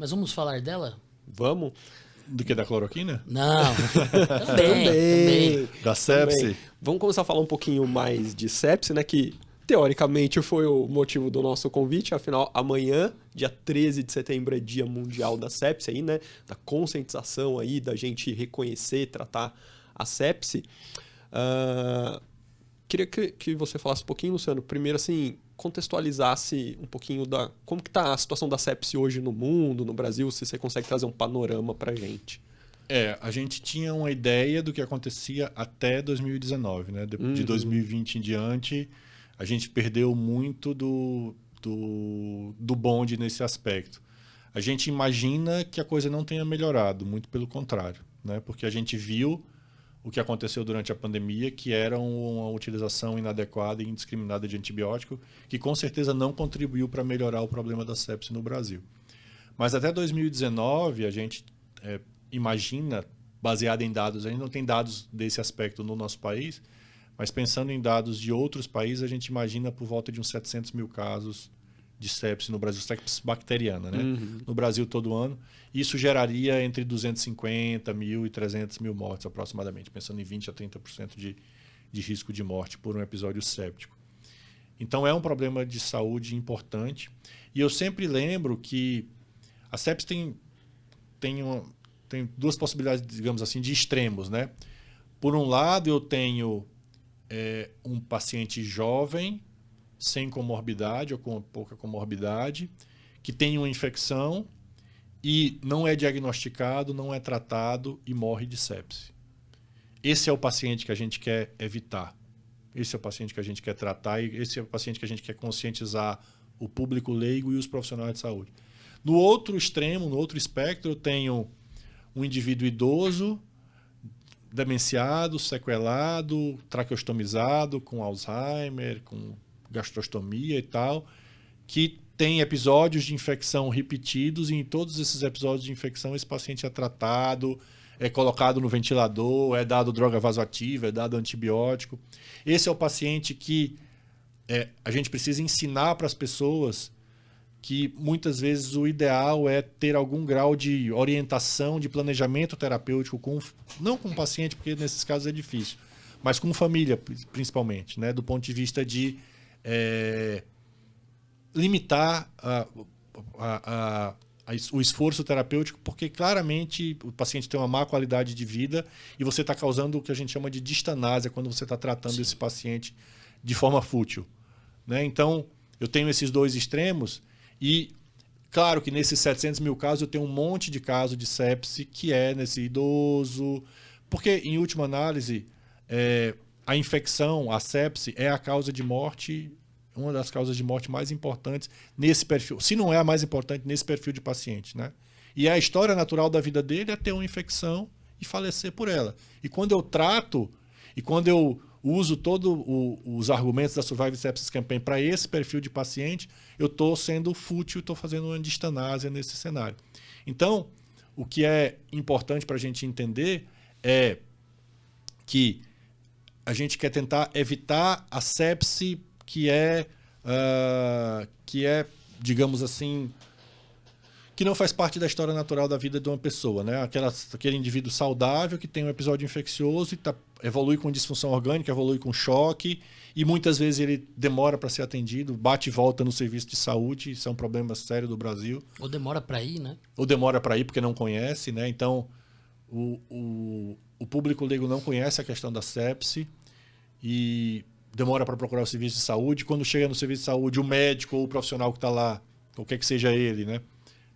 Mas vamos falar dela? Vamos? Do que, da cloroquina? Não. Também. Da sepse? Também. Vamos começar a falar um pouquinho mais de sepse, né? Que teoricamente foi o motivo do nosso convite. Afinal, amanhã, dia 13 de setembro, é Dia Mundial da Sepse aí, né? Da conscientização aí, da gente reconhecer, tratar a sepse. Queria que você falasse um pouquinho, Luciano. Primeiro, assim, contextualizasse um pouquinho da como que tá a situação da sepse hoje no mundo, no Brasil, se você consegue trazer um panorama pra gente. A gente tinha uma ideia do que acontecia até 2019, né? De 2020 em diante, a gente perdeu muito do bonde nesse aspecto. A gente imagina que a coisa não tenha melhorado, muito pelo contrário, né? Porque a gente viu o que aconteceu durante a pandemia, que era uma utilização inadequada e indiscriminada de antibiótico, que com certeza não contribuiu para melhorar o problema da sepse no Brasil. Mas até 2019, a gente imagina, baseado em dados, a gente não tem dados desse aspecto no nosso país, mas pensando em dados de outros países, a gente imagina por volta de uns 700 mil casos de sepse no Brasil, sepse bacteriana, né? No Brasil todo ano. Isso geraria entre 250 mil e 300 mil mortes aproximadamente, pensando em 20 a 30% de risco de morte por um episódio séptico. Então é um problema de saúde importante. E eu sempre lembro que a sepse tem duas possibilidades, digamos assim, de extremos, né? Por um lado, eu tenho um paciente jovem, sem comorbidade ou com pouca comorbidade, que tem uma infecção e não é diagnosticado, não é tratado e morre de sepse. Esse é o paciente que a gente quer evitar. Esse é o paciente que a gente quer tratar e esse é o paciente que a gente quer conscientizar o público leigo e os profissionais de saúde. No outro extremo, no outro espectro, eu tenho um indivíduo idoso, demenciado, sequelado, traqueostomizado, com Alzheimer, com gastrostomia e tal, que tem episódios de infecção repetidos e em todos esses episódios de infecção esse paciente é tratado, é colocado no ventilador, é dado droga vasoativa, é dado antibiótico. Esse é o paciente que a gente precisa ensinar para as pessoas que muitas vezes o ideal é ter algum grau de orientação, de planejamento terapêutico, não com o paciente, porque nesses casos é difícil, mas com família principalmente, né? Do ponto de vista de limitar o esforço terapêutico, porque claramente o paciente tem uma má qualidade de vida e você está causando o que a gente chama de distanásia quando você está tratando esse paciente de forma fútil, né? Então, eu tenho esses dois extremos e, claro que nesses 700 mil casos eu tenho um monte de casos de sepse que é nesse idoso, porque, em última análise, a infecção, a sepse, é a causa de morte, uma das causas de morte mais importantes nesse perfil. Se não é a mais importante nesse perfil de paciente, né? E a história natural da vida dele é ter uma infecção e falecer por ela. E quando eu trato, e quando eu uso todos os argumentos da Survival Sepsis Campaign para esse perfil de paciente, eu estou sendo fútil, estou fazendo uma distanásia nesse cenário. Então, o que é importante para a gente entender é que a gente quer tentar evitar a sepse que é, digamos assim, que não faz parte da história natural da vida de uma pessoa, né? Aquele indivíduo saudável que tem um episódio infeccioso e evolui com disfunção orgânica, evolui com choque e muitas vezes ele demora para ser atendido, bate e volta no serviço de saúde, isso é um problema sério do Brasil. Ou demora para ir, né? Ou demora para ir porque não conhece, né? Então, o público leigo não conhece a questão da sepse e demora para procurar o serviço de saúde. Quando chega no serviço de saúde, o médico ou o profissional que está lá, qualquer que seja ele, né?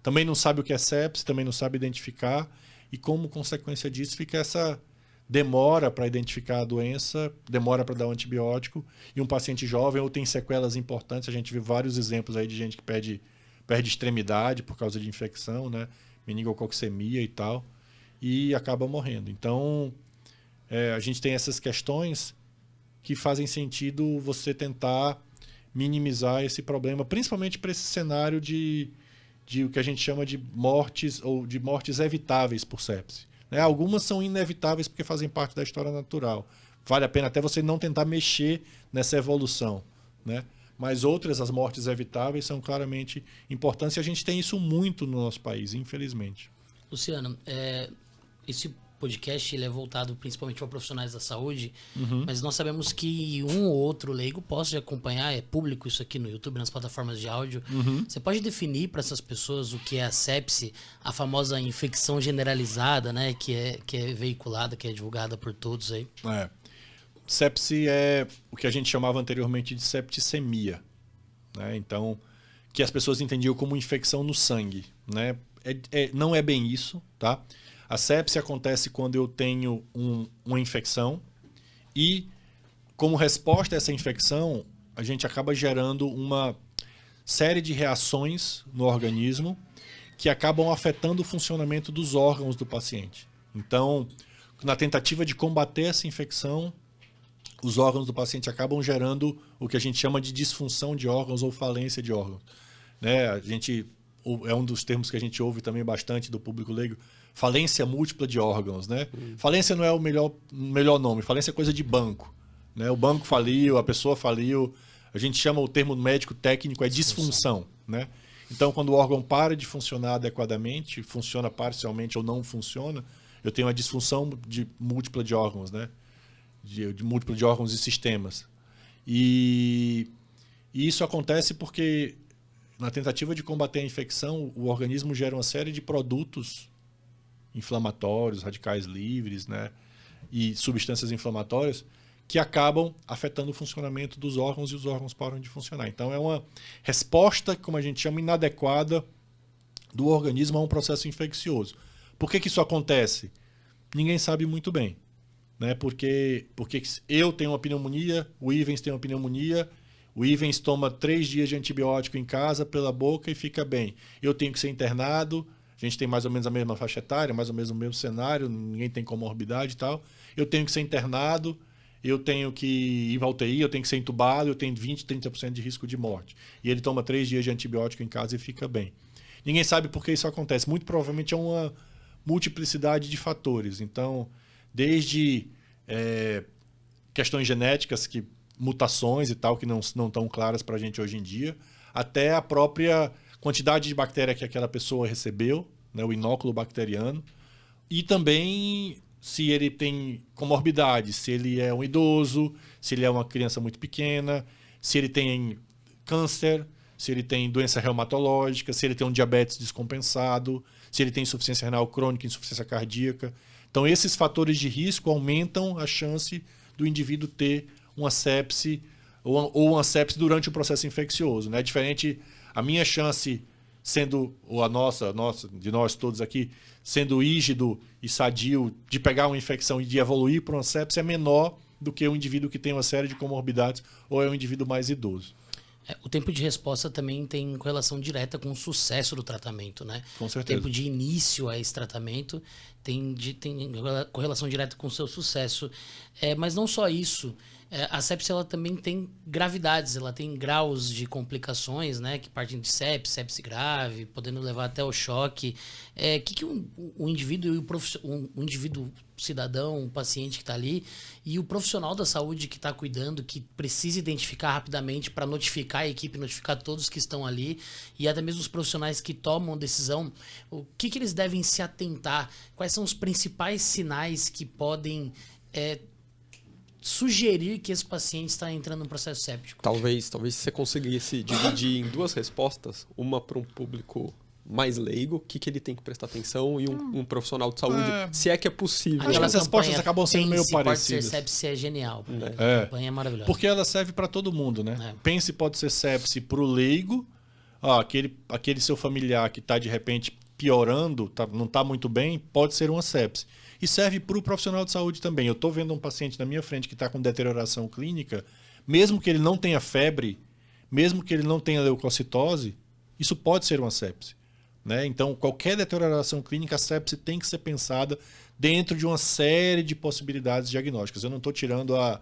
Também não sabe o que é sepse, também não sabe identificar e como consequência disso fica essa demora para identificar a doença, demora para dar um antibiótico e um paciente jovem ou tem sequelas importantes, a gente viu vários exemplos aí de gente que perde extremidade por causa de infecção, né? Meningococcemia e tal, e acaba morrendo. Então, a gente tem essas questões que fazem sentido você tentar minimizar esse problema, principalmente para esse cenário de o que a gente chama de mortes ou de mortes evitáveis por sepse. Né? Algumas são inevitáveis porque fazem parte da história natural. Vale a pena até você não tentar mexer nessa evolução. Né? mas outras, as mortes evitáveis, são claramente importantes e a gente tem isso muito no nosso país, infelizmente. Luciano, esse podcast ele é voltado principalmente para profissionais da saúde, mas nós sabemos que um ou outro leigo possa acompanhar, é público isso aqui no YouTube, nas plataformas de áudio. Você pode definir para essas pessoas o que é a sepse, a famosa infecção generalizada, né, que é veiculada, que é divulgada por todos aí? Sepse é o que a gente chamava anteriormente de septicemia, né? Então, que as pessoas entendiam como infecção no sangue, né? Não é bem isso, tá? A sepse acontece quando eu tenho uma infecção e, como resposta a essa infecção, a gente acaba gerando uma série de reações no organismo que acabam afetando o funcionamento dos órgãos do paciente. Então, na tentativa de combater essa infecção, os órgãos do paciente acabam gerando o que a gente chama de disfunção de órgãos ou falência de órgãos, né? É um dos termos que a gente ouve também bastante do público leigo, falência múltipla de órgãos, né? Falência não é o melhor nome, falência é coisa de banco, né? O banco faliu, a pessoa faliu, a gente chama o termo médico técnico é disfunção, né? Então, quando o órgão para de funcionar adequadamente, funciona parcialmente ou não funciona, eu tenho uma disfunção múltipla de órgãos, né? De múltipla de órgãos e sistemas. E isso acontece porque, na tentativa de combater a infecção, o organismo gera uma série de produtos inflamatórios, radicais livres, né, e substâncias inflamatórias que acabam afetando o funcionamento dos órgãos e os órgãos param de funcionar. Então é uma resposta, como a gente chama, inadequada do organismo a um processo infeccioso. Por que isso acontece? Ninguém sabe muito bem, né? Porque eu tenho uma pneumonia, o Ivens tem uma pneumonia, o Ivens toma 3 dias de antibiótico em casa pela boca e fica bem. Eu tenho que ser internado, a gente tem mais ou menos a mesma faixa etária, mais ou menos o mesmo cenário, ninguém tem comorbidade e tal. Eu tenho que ser internado, eu tenho que ir para UTI, eu tenho que ser entubado, eu tenho 20%, 30% de risco de morte. E ele toma 3 dias de antibiótico em casa e fica bem. Ninguém sabe por que isso acontece. Muito provavelmente é uma multiplicidade de fatores. Então, desde questões genéticas, mutações e tal, que não estão claras para a gente hoje em dia, até a própria quantidade de bactéria que aquela pessoa recebeu, né, o inóculo bacteriano, e também se ele tem comorbidade, se ele é um idoso, se ele é uma criança muito pequena, se ele tem câncer, se ele tem doença reumatológica, se ele tem um diabetes descompensado, se ele tem insuficiência renal crônica, insuficiência cardíaca. Então, esses fatores de risco aumentam a chance do indivíduo ter uma sepse ou uma sepse durante o processo infeccioso, né? Diferente, a minha chance sendo, ou a nossa, de nós todos aqui, sendo rígido e sadio de pegar uma infecção e de evoluir para uma sepse é menor do que um indivíduo que tem uma série de comorbidades ou é um indivíduo mais idoso. O tempo de resposta também tem correlação direta com o sucesso do tratamento, né? Com certeza. O tempo de início a esse tratamento tem correlação direta com o seu sucesso. Mas não só isso. A sepse ela também tem gravidades, ela tem graus de complicações, né? Que partem de sepse grave, podendo levar até o choque. Que um indivíduo, um indivíduo cidadão, um paciente que está ali, e o profissional da saúde que está cuidando, que precisa identificar rapidamente para notificar a equipe, notificar todos que estão ali, e até mesmo os profissionais que tomam decisão, o que eles devem se atentar? Quais são os principais sinais que podem sugerir que esse paciente está entrando no processo séptico? Talvez você conseguisse dividir em 2 respostas, uma para um público mais leigo, o que ele tem que prestar atenção, e um profissional de saúde, se é que é possível. Acho que as respostas acabam sendo meio parecidas. Pode ser sepse é genial. A campanha é maravilhosa. Porque ela serve para todo mundo, né? Pense, pode ser sepse para o leigo, aquele seu familiar que está de repente piorando, não está muito bem, pode ser uma sepse. E serve para o profissional de saúde também. Eu estou vendo um paciente na minha frente que está com deterioração clínica, mesmo que ele não tenha febre, mesmo que ele não tenha leucocitose, isso pode ser uma sepse, né? Então, qualquer deterioração clínica, a sepse tem que ser pensada dentro de uma série de possibilidades diagnósticas. Eu não estou tirando a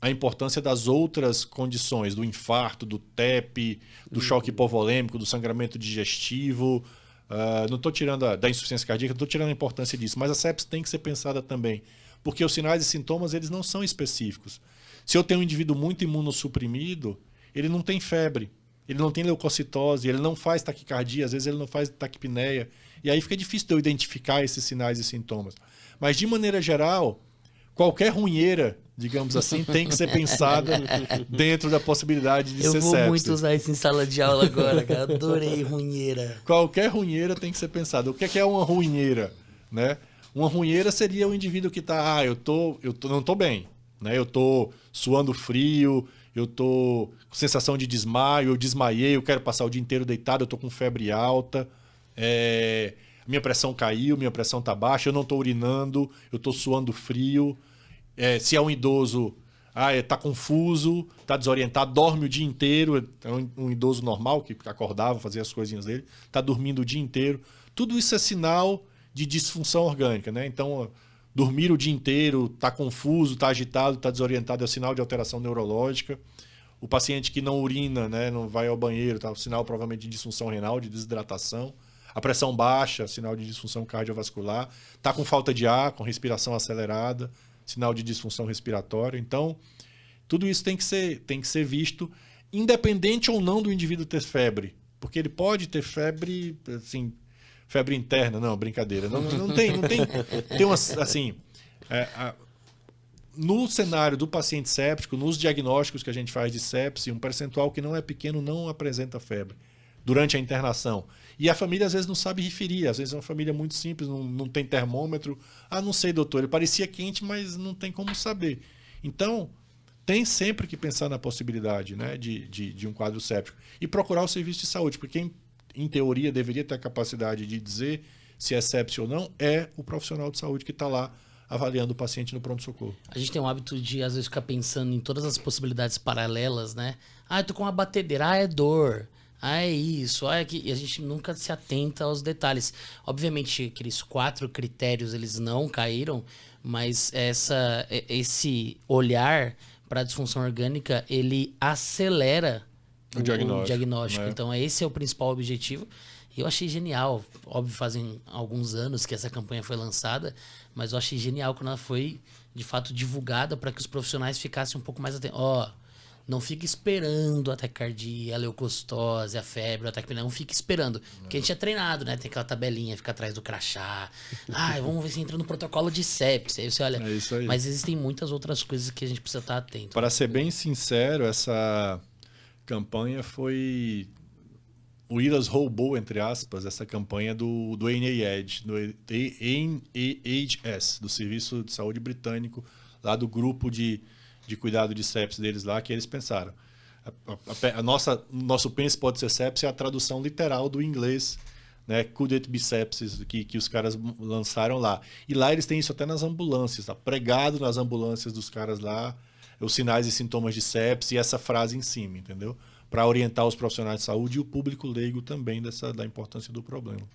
importância das outras condições, do infarto, do TEP, do choque hipovolêmico, do sangramento digestivo. Não estou tirando da insuficiência cardíaca, não estou tirando a importância disso, mas a sepse tem que ser pensada também, porque os sinais e sintomas eles não são específicos. Se eu tenho um indivíduo muito imunossuprimido, ele não tem febre, ele não tem leucocitose, ele não faz taquicardia, às vezes ele não faz taquipneia. E aí fica difícil de eu identificar esses sinais e sintomas. Mas, de maneira geral, qualquer runheira, digamos assim, tem que ser pensada dentro da possibilidade de ser sepsis. Eu vou muito usar isso em sala de aula agora, cara. Adorei runheira. Qualquer runheira tem que ser pensada. O que é uma runheira? Né? Uma runheira seria o indivíduo que está, não estou bem, né? Eu estou suando frio, eu estou com sensação de desmaio, eu desmaiei, eu quero passar o dia inteiro deitado, eu estou com febre alta, minha pressão caiu, minha pressão está baixa, eu não estou urinando, eu estou suando frio. Se é um idoso, está confuso, está desorientado, dorme o dia inteiro, é um idoso normal que acordava, fazia as coisinhas dele, está dormindo o dia inteiro. Tudo isso é sinal de disfunção orgânica, né? Então, dormir o dia inteiro, está confuso, está agitado, está desorientado, é sinal de alteração neurológica. O paciente que não urina, né, não vai ao banheiro, tá, sinal provavelmente de disfunção renal, de desidratação. A pressão baixa, sinal de disfunção cardiovascular. Está com falta de ar, com respiração acelerada, sinal de disfunção respiratória. Então, tudo isso tem que ser visto, independente ou não do indivíduo ter febre. Porque ele pode ter febre, assim, febre interna. Não, brincadeira. Não tem. Tem umas, assim... No cenário do paciente séptico, nos diagnósticos que a gente faz de sepse, um percentual que não é pequeno não apresenta febre durante a internação. E a família às vezes não sabe referir, às vezes é uma família muito simples, não tem termômetro. Não sei, doutor, ele parecia quente, mas não tem como saber. Então, tem sempre que pensar na possibilidade, né, de um quadro séptico. E procurar o serviço de saúde, porque quem, em teoria, deveria ter a capacidade de dizer se é sepse ou não, é o profissional de saúde que está lá avaliando o paciente no pronto-socorro. A gente tem o hábito de, às vezes, ficar pensando em todas as possibilidades paralelas, né? Eu tô com uma batedeira, é dor, é isso, é que... E a gente nunca se atenta aos detalhes. Obviamente, aqueles 4 critérios, eles não caíram, mas esse olhar para a disfunção orgânica, ele acelera o diagnóstico. Né? Então, esse é o principal objetivo. Eu achei genial, óbvio, fazem alguns anos que essa campanha foi lançada, mas eu achei genial quando ela foi, de fato, divulgada para que os profissionais ficassem um pouco mais atentos. Não fique esperando a taquicardia, a leucocitose, a febre, o ataque, não fique esperando. Porque a gente é treinado, né? Tem aquela tabelinha, fica atrás do crachá. Vamos ver se entra no protocolo de sepsis. Aí você olha. É isso aí. Mas existem muitas outras coisas que a gente precisa estar atento. Para ser bem sincero, essa campanha foi... O IRAS roubou, entre aspas, essa campanha do NIH, do NIHS, do Serviço de Saúde Britânico, lá do grupo de cuidado de sepsis deles lá, que eles pensaram. Nosso pense pode ser sepsis é a tradução literal do inglês, né? Could it be sepsis, que os caras lançaram lá. E lá eles têm isso até nas ambulâncias, tá pregado nas ambulâncias dos caras lá, os sinais e sintomas de sepsis e essa frase em cima, entendeu? Para orientar os profissionais de saúde e o público leigo também da importância do problema.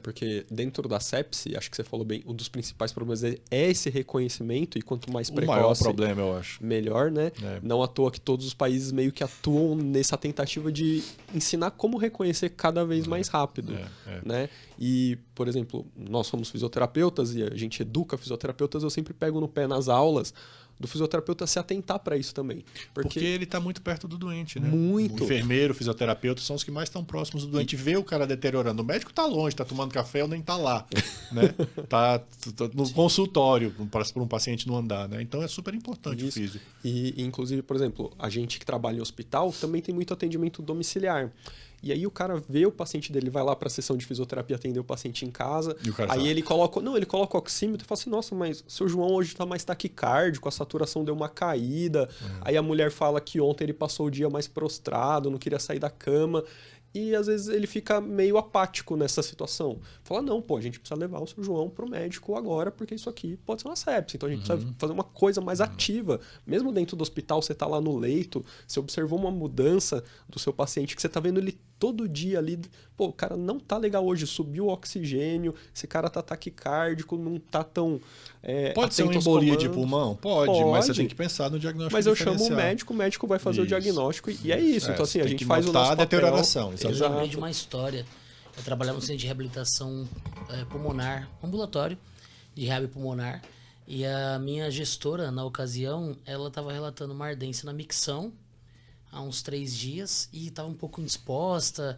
Porque dentro da sepse, acho que você falou bem, um dos principais problemas é esse reconhecimento, e quanto mais precoce, o maior problema, eu acho, melhor, né? Não à toa que todos os países meio que atuam nessa tentativa de ensinar como reconhecer cada vez mais rápido, né? E, por exemplo, nós somos fisioterapeutas e a gente educa fisioterapeutas, eu sempre pego no pé nas aulas do fisioterapeuta se atentar para isso também. Porque ele está muito perto do doente, né? Muito. O enfermeiro, o fisioterapeuta são os que mais estão próximos do doente. Vê o cara deteriorando. O médico está longe, está tomando café ou nem está lá. Né? Tá no consultório para um paciente não andar. Né? Então é super importante isso. O físio. E, inclusive, por exemplo, a gente que trabalha em hospital também tem muito atendimento domiciliar. E aí o cara vê o paciente dele, vai lá para a sessão de fisioterapia atender o paciente em casa. Aí ele coloca o oxímetro e fala assim, nossa, mas seu João hoje está mais taquicárdico, a saturação deu uma caída. Aí a mulher fala que ontem ele passou o dia mais prostrado, não queria sair da cama. E às vezes ele fica meio apático nessa situação. Fala, não, a gente precisa levar o seu João pro médico agora, porque isso aqui pode ser uma sepse. Então a gente precisa fazer uma coisa mais ativa. Mesmo dentro do hospital, você tá lá no leito, você observou uma mudança do seu paciente, que você tá vendo ele todo dia ali. O cara não tá legal hoje, subiu o oxigênio, esse cara tá taquicárdico, não tá tão pode ser uma embolia de pulmão? Pode, mas você tem que pensar no diagnóstico. Mas eu chamo o médico vai fazer o diagnóstico e é isso. Então assim, a gente faz o nosso papel. Deterioração. Eu lembrei de uma história. Eu trabalhava no centro de reabilitação pulmonar, ambulatório de reab pulmonar, e a minha gestora, na ocasião, ela estava relatando uma ardência na micção. há uns 3 dias e estava um pouco indisposta,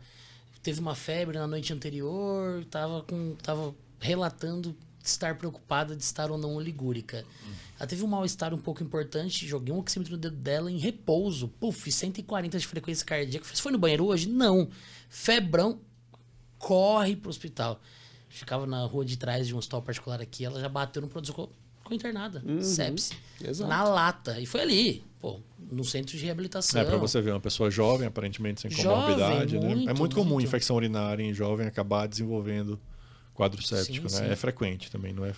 teve uma febre na noite anterior, tava relatando estar preocupada de estar ou não oligúrica. Ela teve um mal-estar um pouco importante, joguei um oxímetro no dedo dela em repouso, 140 de frequência cardíaca. Você foi no banheiro hoje? Não. Febrão, corre pro hospital. Ficava na rua de trás de um hospital particular aqui, ela já bateu no pronto-socorro, ficou internada, sepse, na lata. E foi ali, no centro de reabilitação. Para você ver, uma pessoa jovem, aparentemente sem comorbidade, né? É muito comum infecção urinária em jovem acabar desenvolvendo quadro séptico, né? Sim. É frequente também, não é?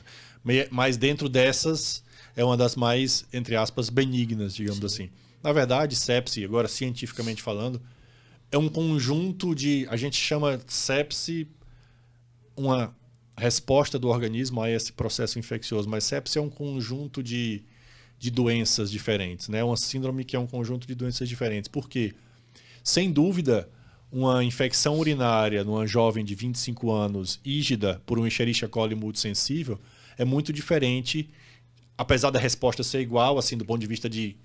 Mas dentro dessas, é uma das mais, entre aspas, benignas, digamos assim. Na verdade, sepse, agora cientificamente falando, é um conjunto de... A gente chama sepse uma resposta do organismo a esse processo infeccioso, mas sepse é um conjunto de doenças diferentes, né? Uma síndrome que é um conjunto de doenças diferentes. Por quê? Sem dúvida, uma infecção urinária numa jovem de 25 anos, ígida por um Escherichia coli multissensível, é muito diferente, apesar da resposta ser igual, assim, do ponto de vista de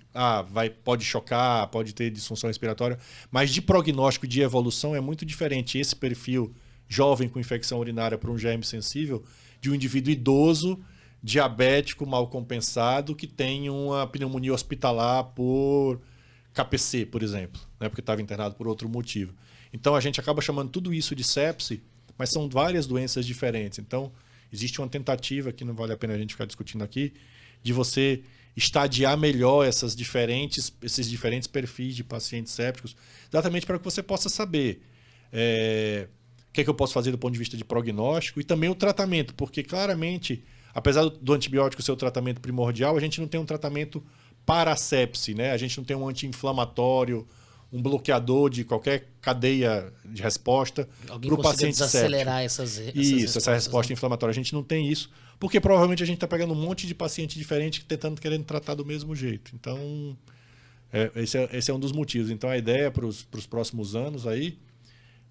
pode chocar, pode ter disfunção respiratória, mas de prognóstico de evolução é muito diferente esse perfil jovem com infecção urinária por um germe sensível de um indivíduo idoso, diabético, mal compensado, que tem uma pneumonia hospitalar por KPC, por exemplo, né, porque estava internado por outro motivo. Então a gente acaba chamando tudo isso de sepse, mas são várias doenças diferentes. Então existe uma tentativa, que não vale a pena a gente ficar discutindo aqui, de você estadiar melhor esses diferentes perfis de pacientes sépticos, exatamente para que você possa saber o que é que eu posso fazer do ponto de vista de prognóstico e também o tratamento, porque claramente, apesar do antibiótico ser o tratamento primordial, a gente não tem um tratamento para a sepse, né? A gente não tem um anti-inflamatório, um bloqueador de qualquer cadeia de resposta para o paciente desacelerar séptico. Essa resposta inflamatória. A gente não tem isso, porque provavelmente a gente está pegando um monte de paciente diferente querendo tratar do mesmo jeito. Então, esse é um dos motivos. Então, a ideia para os próximos anos aí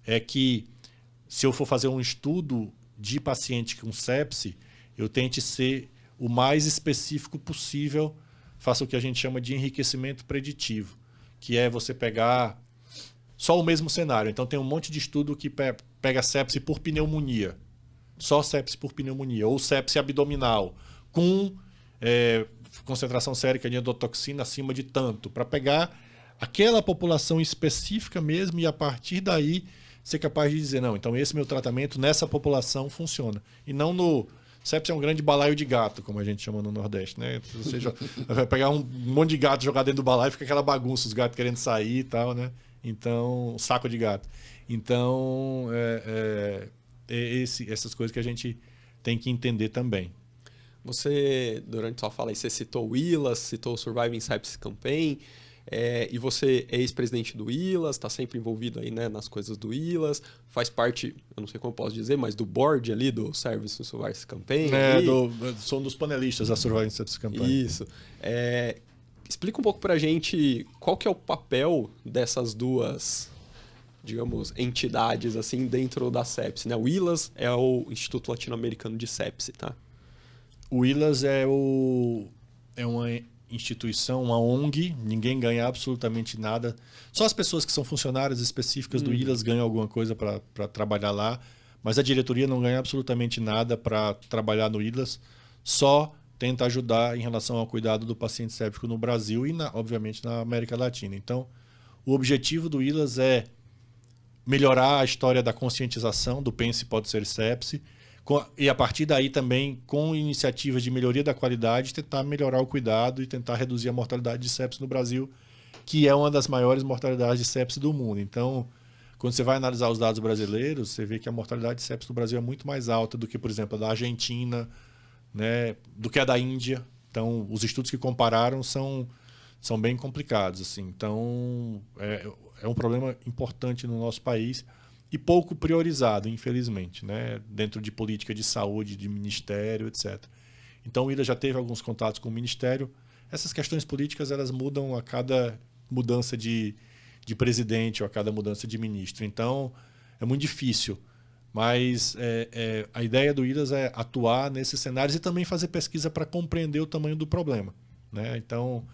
é que, se eu for fazer um estudo de paciente com sepse, eu tente ser o mais específico possível, faça o que a gente chama de enriquecimento preditivo, que é você pegar só o mesmo cenário. Então tem um monte de estudo que pega sepse por pneumonia, só sepse por pneumonia, ou sepse abdominal, com concentração sérica de endotoxina acima de tanto, para pegar aquela população específica mesmo e a partir daí ser capaz de dizer, não, então esse meu tratamento nessa população funciona. E não no... Sepse é um grande balaio de gato, como a gente chama no Nordeste, né? Você vai pegar um monte de gato, jogar dentro do balaio, fica aquela bagunça, os gatos querendo sair e tal, né? Então, saco de gato. Então, essas coisas que a gente tem que entender também. Você, durante sua fala aí, você citou o ILAS, citou o Surviving Sepsis Campaign, e você é ex-presidente do ILAS, está sempre envolvido aí, né, nas coisas do ILAS, faz parte, eu não sei como eu posso dizer, mas do board ali do Service Surviving Campaign. Sou um dos panelistas da Surviving Sepsis Campaign. Isso. Explica um pouco pra gente qual que é o papel dessas duas, digamos, entidades assim dentro da sepse, né? O ILAS é o Instituto Latino-Americano de Sepse, tá? O ILAS é uma instituição, uma ONG, ninguém ganha absolutamente nada. Só as pessoas que são funcionárias específicas do ILAS ganham alguma coisa para trabalhar lá, mas a diretoria não ganha absolutamente nada para trabalhar no ILAS, só tenta ajudar em relação ao cuidado do paciente séptico no Brasil e, obviamente, na América Latina. Então, o objetivo do ILAS é melhorar a história da conscientização do pense pode ser sepse, e a partir daí também, com iniciativas de melhoria da qualidade, tentar melhorar o cuidado e tentar reduzir a mortalidade de sepse no Brasil, que é uma das maiores mortalidades de sepse do mundo. Então, quando você vai analisar os dados brasileiros, você vê que a mortalidade de sepse no Brasil é muito mais alta do que, por exemplo, a da Argentina, né, do que a da Índia. Então, os estudos que compararam são bem complicados, assim. Então, é um problema importante no nosso país e pouco priorizado, infelizmente, né? Dentro de política de saúde, de ministério, etc. Então, o ILAS já teve alguns contatos com o ministério. Essas questões políticas elas mudam a cada mudança de presidente ou a cada mudança de ministro. Então, é muito difícil. Mas a ideia do ILAS é atuar nesses cenários e também fazer pesquisa para compreender o tamanho do problema, né? Então,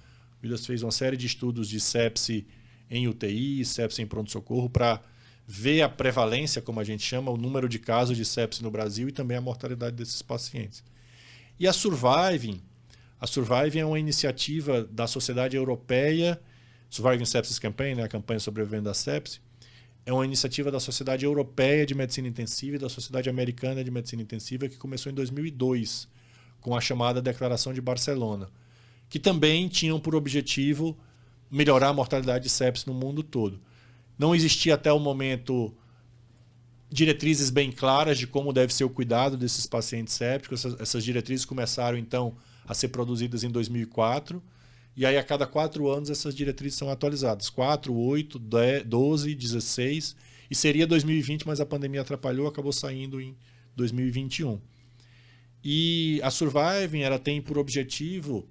o ILAS fez uma série de estudos de sepse em UTI, sepse em pronto-socorro, para ver a prevalência, como a gente chama, o número de casos de sepse no Brasil e também a mortalidade desses pacientes. E a Surviving é uma iniciativa da Sociedade Europeia, Surviving Sepsis Campaign, né, a campanha sobrevivendo à sepse, é uma iniciativa da Sociedade Europeia de Medicina Intensiva e da Sociedade Americana de Medicina Intensiva, que começou em 2002, com a chamada Declaração de Barcelona, que também tinham por objetivo melhorar a mortalidade de sepse no mundo todo. Não existia até o momento diretrizes bem claras de como deve ser o cuidado desses pacientes sépticos. Essas diretrizes começaram, então, a ser produzidas em 2004. E aí, a cada 4 anos, essas diretrizes são atualizadas. 4, 8, 12, 16. E seria 2020, mas a pandemia atrapalhou, acabou saindo em 2021. E a Surviving, ela tem por objetivo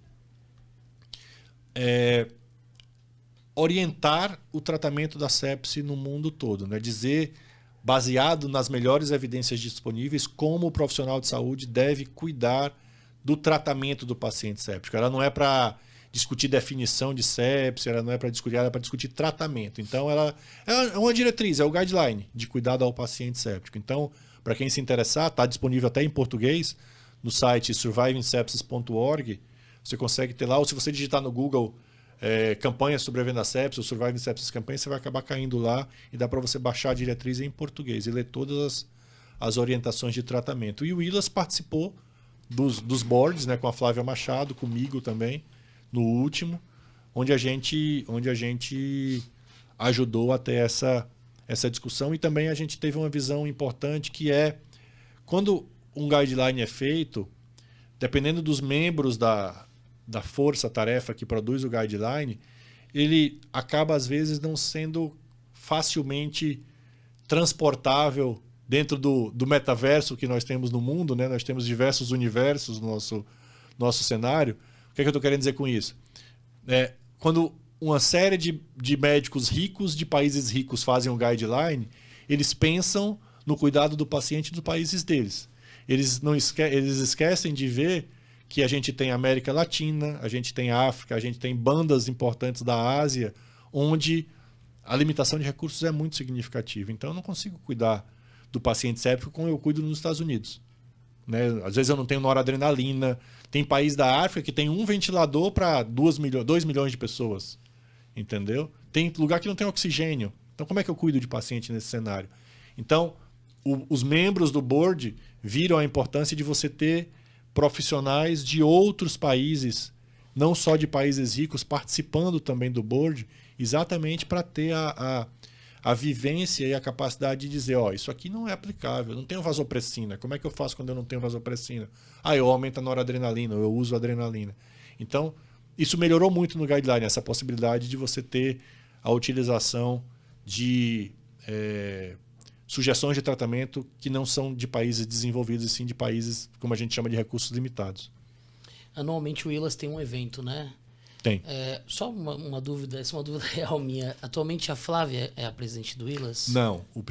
orientar o tratamento da sepse no mundo todo, né? Dizer, baseado nas melhores evidências disponíveis, como o profissional de saúde deve cuidar do tratamento do paciente séptico. Ela não é para discutir definição de sepse, ela não é para discutir, ela é para discutir tratamento. Então, ela é uma diretriz, é o guideline de cuidado ao paciente séptico. Então, para quem se interessar, está disponível até em português no site survivingsepsis.org. Você consegue ter lá, ou se você digitar no Google campanha sobrevivendo à sepsis ou Surviving Sepsis Campaign, você vai acabar caindo lá e dá para você baixar a diretriz em português e ler todas as orientações de tratamento. E o Willas participou dos boards, né, com a Flávia Machado, comigo também, no último, onde a gente ajudou a ter essa discussão. E também a gente teve uma visão importante, que é quando um guideline é feito, dependendo dos membros da força-tarefa que produz o guideline, ele acaba, às vezes, não sendo facilmente transportável dentro do metaverso que nós temos no mundo, né? Nós temos diversos universos no nosso cenário. O que é que eu estou querendo dizer com isso? Quando uma série de médicos ricos de países ricos fazem um guideline, eles pensam no cuidado do paciente dos países deles. Eles esquecem de ver que a gente tem América Latina, a gente tem África, a gente tem bandas importantes da Ásia, onde a limitação de recursos é muito significativa. Então, eu não consigo cuidar do paciente séptico como eu cuido nos Estados Unidos, né? Às vezes eu não tenho noradrenalina. Tem país da África que tem um ventilador para 2 milhões de pessoas, entendeu? Tem lugar que não tem oxigênio. Então, como é que eu cuido de paciente nesse cenário? Então, os membros do board viram a importância de você ter profissionais de outros países, não só de países ricos, participando também do board, exatamente para ter a vivência e a capacidade de dizer, isso aqui não é aplicável, eu não tenho vasopressina, como é que eu faço quando eu não tenho vasopressina? Eu aumento a noradrenalina, eu uso adrenalina. Então, isso melhorou muito no guideline, essa possibilidade de você ter a utilização de sugestões de tratamento que não são de países desenvolvidos, e sim de países, como a gente chama, de recursos limitados. Anualmente o Willas tem um evento, né? Tem. Só uma dúvida, essa é uma dúvida real minha. Atualmente a Flávia é a presidente do Willas? Não, a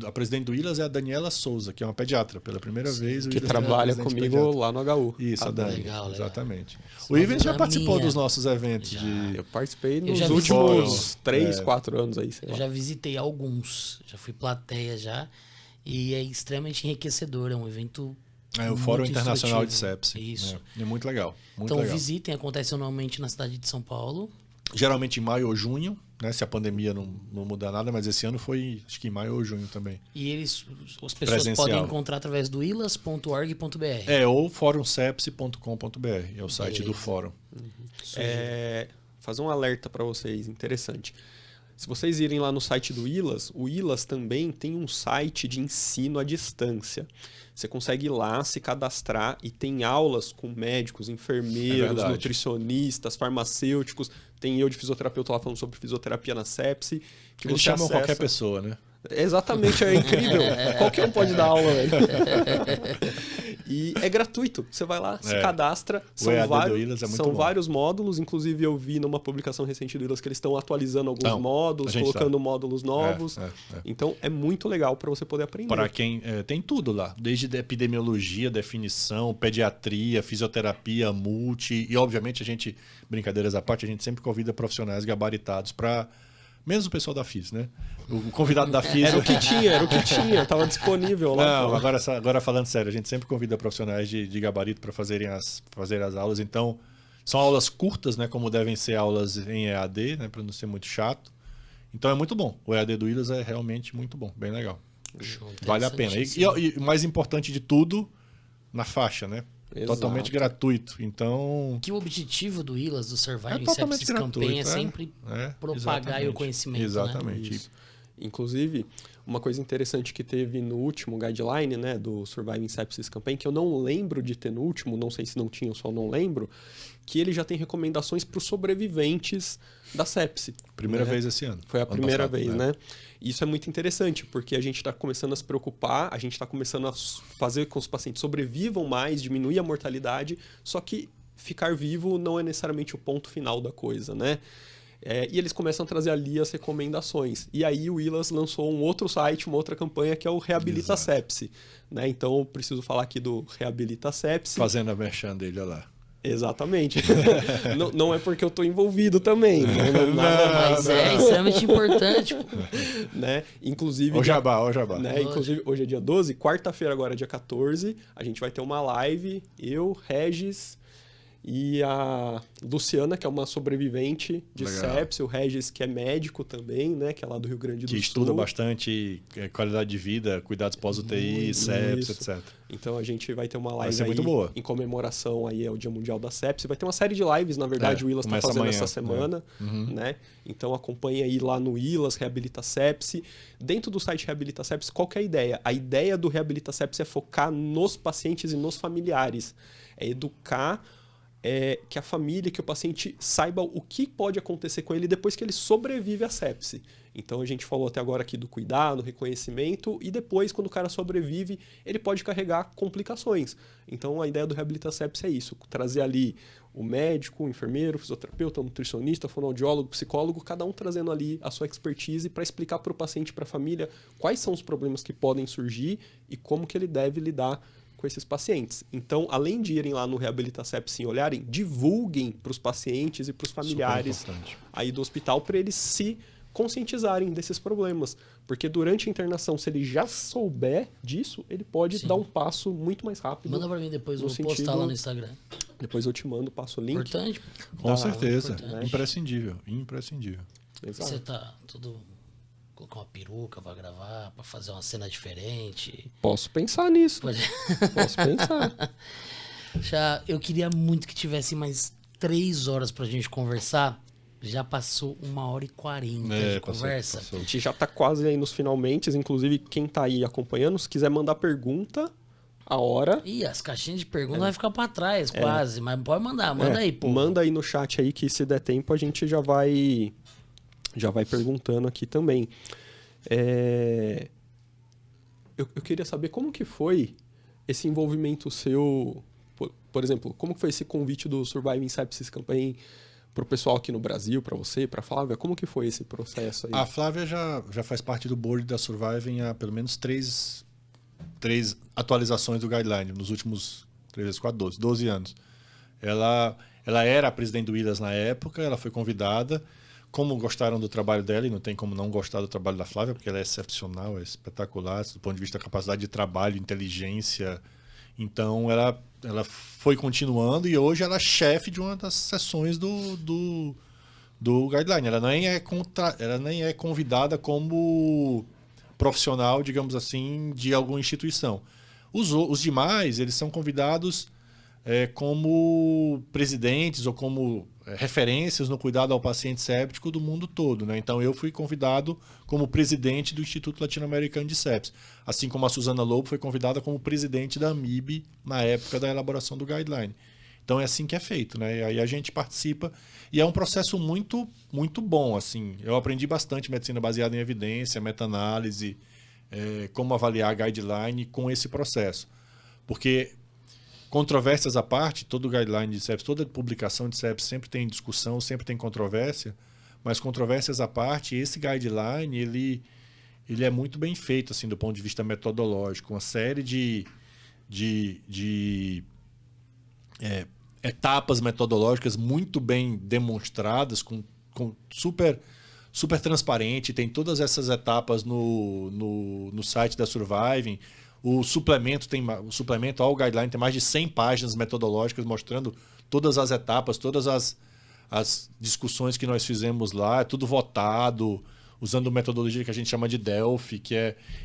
presidente do Willas é a Daniela Souza, que é uma pediatra, pela primeira vez. Que trabalha comigo lá no HU. Isso, a Dani. Legal. Exatamente. O Ivens já participou dos nossos eventos. Eu participei nos últimos 3, 4 anos aí. Eu já visitei alguns, já fui plateia já, e é extremamente enriquecedor, é um evento o Fórum Internacional de Sepse. Isso. É muito legal. Então visitem, acontece anualmente na cidade de São Paulo. Geralmente em maio ou junho, né? Se a pandemia não mudar nada, mas esse ano foi, acho que em maio ou junho também. E as pessoas podem encontrar através do willas.org.br. Ou forumsepse.com.br, é o site do fórum. Fazer um alerta para vocês, interessante. Se vocês irem lá no site do Willas, o Willas também tem um site de ensino à distância. Você consegue ir lá, se cadastrar e tem aulas com médicos, enfermeiros, nutricionistas, farmacêuticos. Tem eu de fisioterapeuta lá falando sobre fisioterapia na sepse. Que eles chamam qualquer pessoa, né? Exatamente, é incrível. Qualquer um pode dar aula, velho. E é gratuito. Você vai lá, se cadastra. São vários módulos. Inclusive, eu vi numa publicação recente do Willas que eles estão atualizando alguns módulos, colocando módulos novos. Então, é muito legal para você poder aprender. Para quem tem tudo lá. Desde epidemiologia, definição, pediatria, fisioterapia, multi. E, obviamente, brincadeiras à parte, a gente sempre convida profissionais gabaritados para Menos o pessoal da FIS, né? O convidado da FIS... Era o que tinha, estava disponível lá. Não, agora falando sério, a gente sempre convida profissionais de gabarito para fazer as aulas. Então, são aulas curtas, né? Como devem ser aulas em EAD, né? Para não ser muito chato. Então é muito bom. O EAD do Willas é realmente muito bom, bem legal. Show, Vale a pena. E o mais importante de tudo, na faixa, né? Exato. Totalmente gratuito. Então... Que o objetivo do Willas, do Surviving totalmente Sepsis Campaign, é gratuito, sempre propagar exatamente. o conhecimento. Exatamente. Né? Isso. Inclusive, uma coisa interessante que teve no último guideline, né, do Surviving Sepsis Campaign, que eu não lembro de ter no último, não sei se não tinha, eu só não lembro, que ele já tem recomendações para os sobreviventes da sepse. Primeira né? vez esse ano. Foi a primeira passado, vez, né? Isso é muito interessante, porque a gente está começando a se preocupar, a gente está começando a fazer com que os pacientes sobrevivam mais, diminuir a mortalidade, só que ficar vivo não é necessariamente o ponto final da coisa, né? E eles começam a trazer ali as recomendações. E aí o Willas lançou um outro site, uma outra campanha, que é o Reabilita Sepse. Né? Então eu preciso falar aqui do Reabilita Sepse. Fazendo a merchan dele, olha lá. Exatamente. não é porque eu estou envolvido também. Mas é extremamente importante. Né? Inclusive, Ó jabá. Né? Inclusive, hoje é dia 12, quarta-feira agora, dia 14, a gente vai ter uma live, eu, Regis e a Luciana, que é uma sobrevivente de sepse, o Regis, que é médico também, né? Que é lá do Rio Grande do Sul. Que estuda bastante qualidade de vida, cuidados pós-UTI, sepse, etc. Então a gente vai ter uma live muito boa. em comemoração aí ao Dia Mundial da Sepse. Vai ter uma série de lives, na verdade, o Willas está fazendo amanhã, essa semana. Né? Então acompanha aí lá no Willas, Reabilita Sepse. Dentro do site Reabilita Sepse, qual que é a ideia? A ideia do Reabilita Sepse é focar nos pacientes e nos familiares. É educar que a família, que o paciente saiba o que pode acontecer com ele depois que ele sobrevive à sepse. Então a gente falou até agora aqui do cuidado, reconhecimento, e depois, quando o cara sobrevive, ele pode carregar complicações. Então a ideia do Reabilita Sepse é isso, trazer ali o médico, o enfermeiro, o fisioterapeuta, o nutricionista, o fonoaudiólogo, o psicólogo, cada um trazendo ali a sua expertise para explicar para o paciente, para a família, quais são os problemas que podem surgir e como que ele deve lidar com esses pacientes. Então, além de irem lá no Reabilita Sepse e olharem, divulguem para os pacientes e para os familiares aí do hospital para eles se conscientizarem desses problemas. Porque durante a internação, se ele já souber disso, ele pode dar um passo muito mais rápido. Manda para mim depois, eu vou postar lá no Instagram. Depois eu te mando, passo o link. Importante. Com certeza. Importante. Imprescindível. Exato. Você tá tudo... Colocar uma peruca pra gravar, pra fazer uma cena diferente. Posso pensar nisso. Posso pensar. Já, eu queria muito que tivesse mais 3 horas pra gente conversar. Já passou 1h40 de conversa. A gente já tá quase aí nos finalmente. Inclusive, quem tá aí acompanhando, se quiser mandar pergunta, a hora... Ih, as caixinhas de pergunta vai ficar pra trás quase. Mas pode mandar, manda aí, pô. Manda aí no chat aí que se der tempo a gente já vai perguntando aqui também. Eu queria saber como que foi esse envolvimento seu, por exemplo, como que foi esse convite do Surviving Sepsis Campaign para o pessoal aqui no Brasil, para você, para a Flávia? Como que foi esse processo aí? A Flávia já faz parte do board da Surviving há pelo menos 3 atualizações do guideline, nos últimos 12 anos. Ela era a presidente do Willas na época, ela foi convidada. Como gostaram do trabalho dela, e não tem como não gostar do trabalho da Flávia, porque ela é excepcional, é espetacular, do ponto de vista da capacidade de trabalho, inteligência. Então, ela foi continuando e hoje ela é chefe de uma das sessões do Guideline. Ela nem é convidada como profissional, digamos assim, de alguma instituição. Os demais, eles são convidados como presidentes ou como referências no cuidado ao paciente séptico do mundo todo, né? Então eu fui convidado como presidente do Instituto Latino-Americano de Sepsis, assim como a Suzana Lobo foi convidada como presidente da AMIB na época da elaboração do guideline. Então é assim que é feito, né? E aí a gente participa e é um processo muito, muito bom, assim. Eu aprendi bastante medicina baseada em evidência, meta-análise, como avaliar a guideline com esse processo. Porque controvérsias à parte, todo guideline de sepsis, toda publicação de sepsis sempre tem discussão, sempre tem controvérsia, mas controvérsias à parte, esse guideline ele é muito bem feito assim, do ponto de vista metodológico, uma série de etapas metodológicas muito bem demonstradas, com super super transparente, tem todas essas etapas no site da Surviving. O suplemento ao guideline tem mais de 100 páginas metodológicas mostrando todas as etapas, todas as discussões que nós fizemos lá, é tudo votado, usando metodologia que a gente chama de Delphi,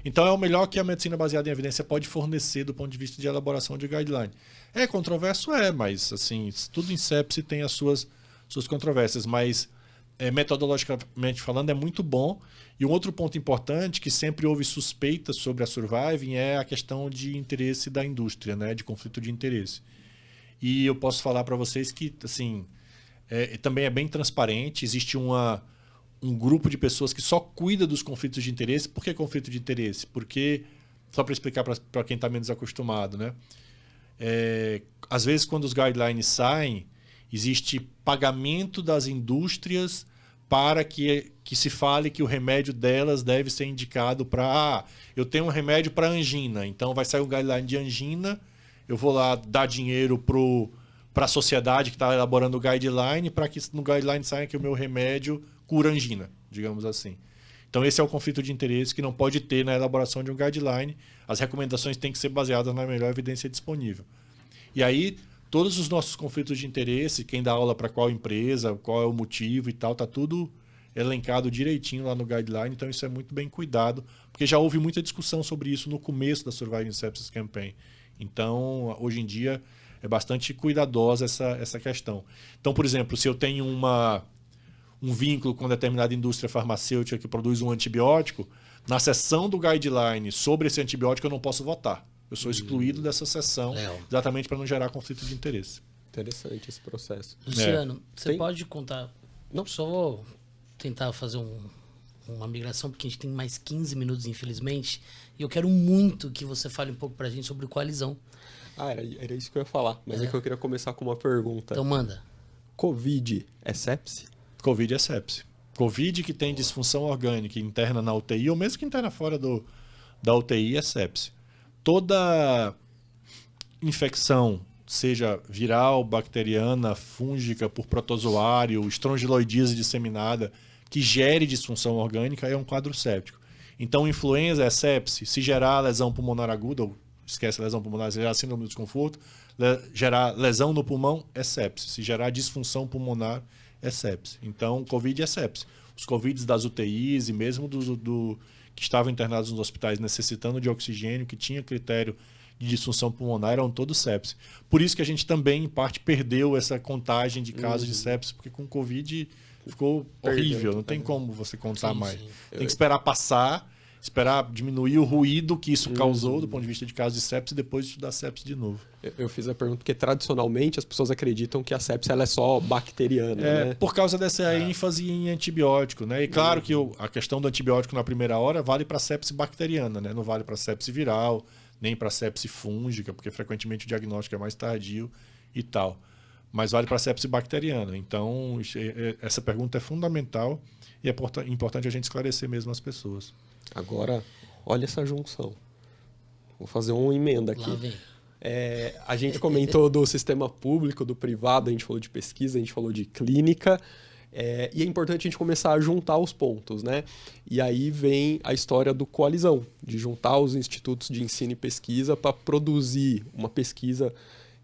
Então é o melhor que a medicina baseada em evidência pode fornecer do ponto de vista de elaboração de guideline. É controverso, mas assim, tudo em sepsi tem as suas controvérsias, mas metodologicamente falando é muito bom. E um outro ponto importante, que sempre houve suspeitas sobre a Surviving, é a questão de interesse da indústria, né? De conflito de interesse. E eu posso falar para vocês que assim, também é bem transparente, existe um grupo de pessoas que só cuida dos conflitos de interesse. Por que conflito de interesse? Porque, só para explicar para quem está menos acostumado, né? Às vezes, quando os guidelines saem, existe pagamento das indústrias para que se fale que o remédio delas deve ser indicado para... eu tenho um remédio para angina, então vai sair um guideline de angina, eu vou lá dar dinheiro para a sociedade que está elaborando o guideline, para que no guideline saia que o meu remédio cura angina, digamos assim. Então esse é o conflito de interesse que não pode ter na elaboração de um guideline. As recomendações têm que ser baseadas na melhor evidência disponível. E aí, todos os nossos conflitos de interesse, quem dá aula para qual empresa, qual é o motivo e tal, está tudo elencado direitinho lá no guideline. Então isso é muito bem cuidado, porque já houve muita discussão sobre isso no começo da Surviving Sepsis Campaign. Então, hoje em dia, é bastante cuidadosa essa questão. Então, por exemplo, se eu tenho um vínculo com determinada indústria farmacêutica que produz um antibiótico, na seção do guideline sobre esse antibiótico eu não posso votar. Eu sou excluído dessa seção, exatamente para não gerar conflito de interesse. Interessante esse processo. Luciano, você pode contar... Não, só vou tentar fazer uma migração, porque a gente tem mais 15 minutos, infelizmente, e eu quero muito que você fale um pouco para a gente sobre Coalizão. Era isso que eu ia falar, mas é que eu queria começar com uma pergunta. Então manda. Covid é sepse? Covid é sepse. Covid que tem disfunção orgânica interna na UTI, ou mesmo que interna fora da UTI, é sepse. Toda infecção, seja viral, bacteriana, fúngica, por protozoário, estrongiloidíase disseminada, que gere disfunção orgânica, é um quadro séptico. Então, influenza é sepse. Se gerar lesão pulmonar aguda, ou esquece a lesão pulmonar, se gerar síndrome do desconforto, gerar lesão no pulmão, é sepse. Se gerar disfunção pulmonar, é sepse. Então, Covid é sepse. Os Covids das UTIs e mesmo que estavam internados nos hospitais necessitando de oxigênio, que tinha critério de disfunção pulmonar, eram todos sepse. Por isso que a gente também, em parte, perdeu essa contagem de casos de sepse, porque com Covid ficou horrível, não tem como você contar mais. Tem que esperar passar, esperar diminuir o ruído que isso causou do ponto de vista de casos de sepse e depois estudar sepse de novo. Eu fiz a pergunta porque tradicionalmente as pessoas acreditam que a sepse ela é só bacteriana, né? Por causa dessa ênfase em antibiótico, né? E claro que a questão do antibiótico na primeira hora vale para sepse bacteriana, né? Não vale para sepse viral, nem para sepse fúngica, porque frequentemente o diagnóstico é mais tardio e tal. Mas vale para sepse bacteriana. Então, essa pergunta é fundamental e é importante a gente esclarecer mesmo as pessoas. Agora, olha essa junção. Vou fazer uma emenda aqui. Lá vem. A gente comentou do sistema público, do privado, a gente falou de pesquisa, a gente falou de clínica. E é importante a gente começar a juntar os pontos, né? E aí vem a história do Coalizão, de juntar os institutos de ensino e pesquisa para produzir uma pesquisa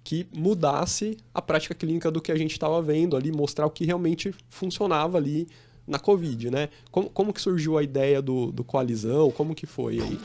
que mudasse a prática clínica do que a gente estava vendo ali, mostrar o que realmente funcionava ali na Covid, né? Como que surgiu a ideia do Coalizão? Como que foi aí?